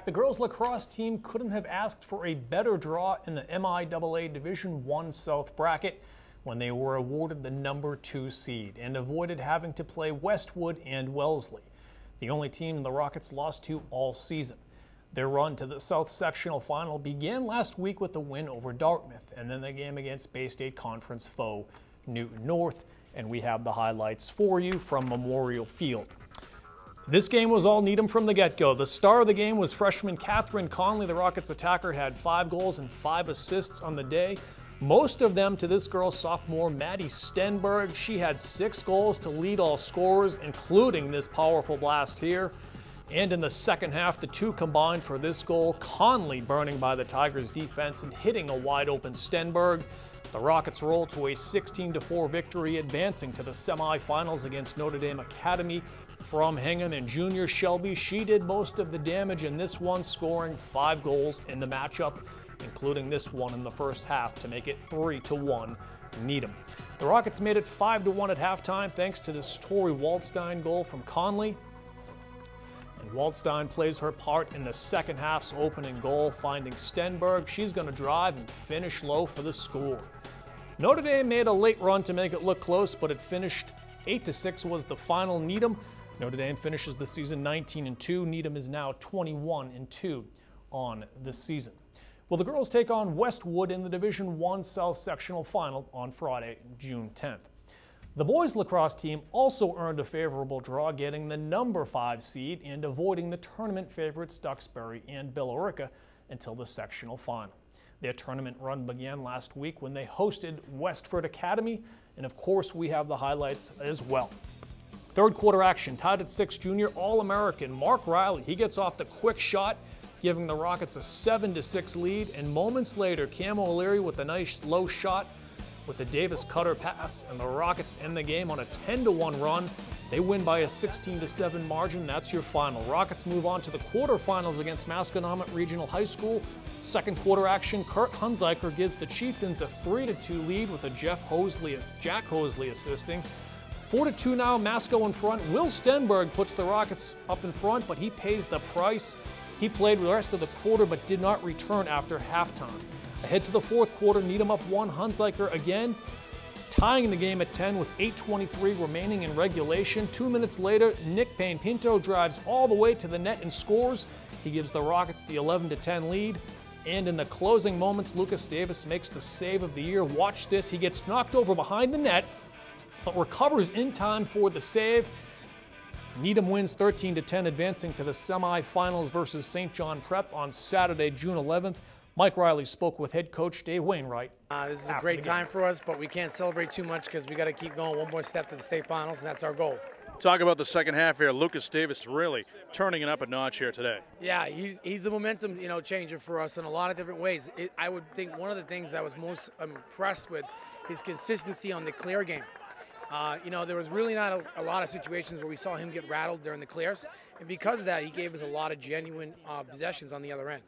the girls lacrosse team couldn't have asked for a better draw in the MIAA Division I South bracket when they were awarded the #2 seed and avoided having to play Westwood and Wellesley, the only team the Rockets lost to all season. Their run to the South Sectional Final began last week with a win over Dartmouth and then the game against Bay State Conference foe Newton North, and we have the highlights for you from Memorial Field. This game was all Needham from the get-go. The star of the game was freshman Catherine Conley. The Rockets attacker had 5 goals and 5 assists on the day, most of them to this girl's sophomore Maddie Stenberg. She had 6 goals to lead all scorers, including this powerful blast here. And in the second half, the two combined for this goal, Conley burning by the Tigers' defense and hitting a wide-open Stenberg. The Rockets roll to a 16-4 victory, advancing to the semifinals against Notre Dame Academy from Hingham. And junior Shelby, she did most of the damage in this one, scoring 5 goals in the matchup, including this one in the first half to make it 3-1 Needham. The Rockets made it 5-1 at halftime thanks to this Tori Waldstein goal from Conley. And Waldstein plays her part in the second half's opening goal, finding Stenberg. She's going to drive and finish low for the score. Notre Dame made a late run to make it look close, but it finished 8-6 was the final. Needham. Notre Dame finishes the season 19-2. Needham is now 21-2 on the season. Well, the girls take on Westwood in the Division I South Sectional Final on Friday, June 10th. The boys lacrosse team also earned a favorable draw, getting the #5 seed and avoiding the tournament favorites Duxbury and Billerica until the sectional final. Their tournament run began last week when they hosted Westford Academy, and of course we have the highlights as well. Third quarter action, tied at 6, junior All-American Mark Riley. He gets off the quick shot, giving the Rockets a 7-6 lead, and moments later, Cam O'Leary with a nice low shot with the Davis Cutter pass, and the Rockets end the game on a 10-1 run. They win by a 16-7 margin. That's your final. Rockets move on to the quarterfinals against Masconomet Regional High School. Second quarter action, Kurt Hunziker gives the Chieftains a 3-2 lead with a Jack Hosley assisting. 4-2 now, Masco in front. Will Stenberg puts the Rockets up in front, but he pays the price. He played the rest of the quarter but did not return after halftime. Ahead to the fourth quarter, Needham up 1, Hunziker again, tying the game at 10 with 8:23 remaining in regulation. 2 minutes later, Nick Payne-Pinto drives all the way to the net and scores. He gives the Rockets the 11-10 lead. And in the closing moments, Lucas Davis makes the save of the year. Watch this, he gets knocked over behind the net, but recovers in time for the save. Needham wins 13-10, advancing to the semifinals versus St. John Prep on Saturday, June 11th. Mike Riley spoke with head coach Dave Wainwright. This is a great time for us, but we can't celebrate too much because we got to keep going one more step to the state finals, and that's our goal. Talk about the second half here. Lucas Davis really turning it up a notch here today. Yeah, he's a momentum changer for us in a lot of different ways. I would think one of the things I was most impressed with his consistency on the clear game. There was really not a lot of situations where we saw him get rattled during the clears, and because of that, he gave us a lot of genuine possessions on the other end.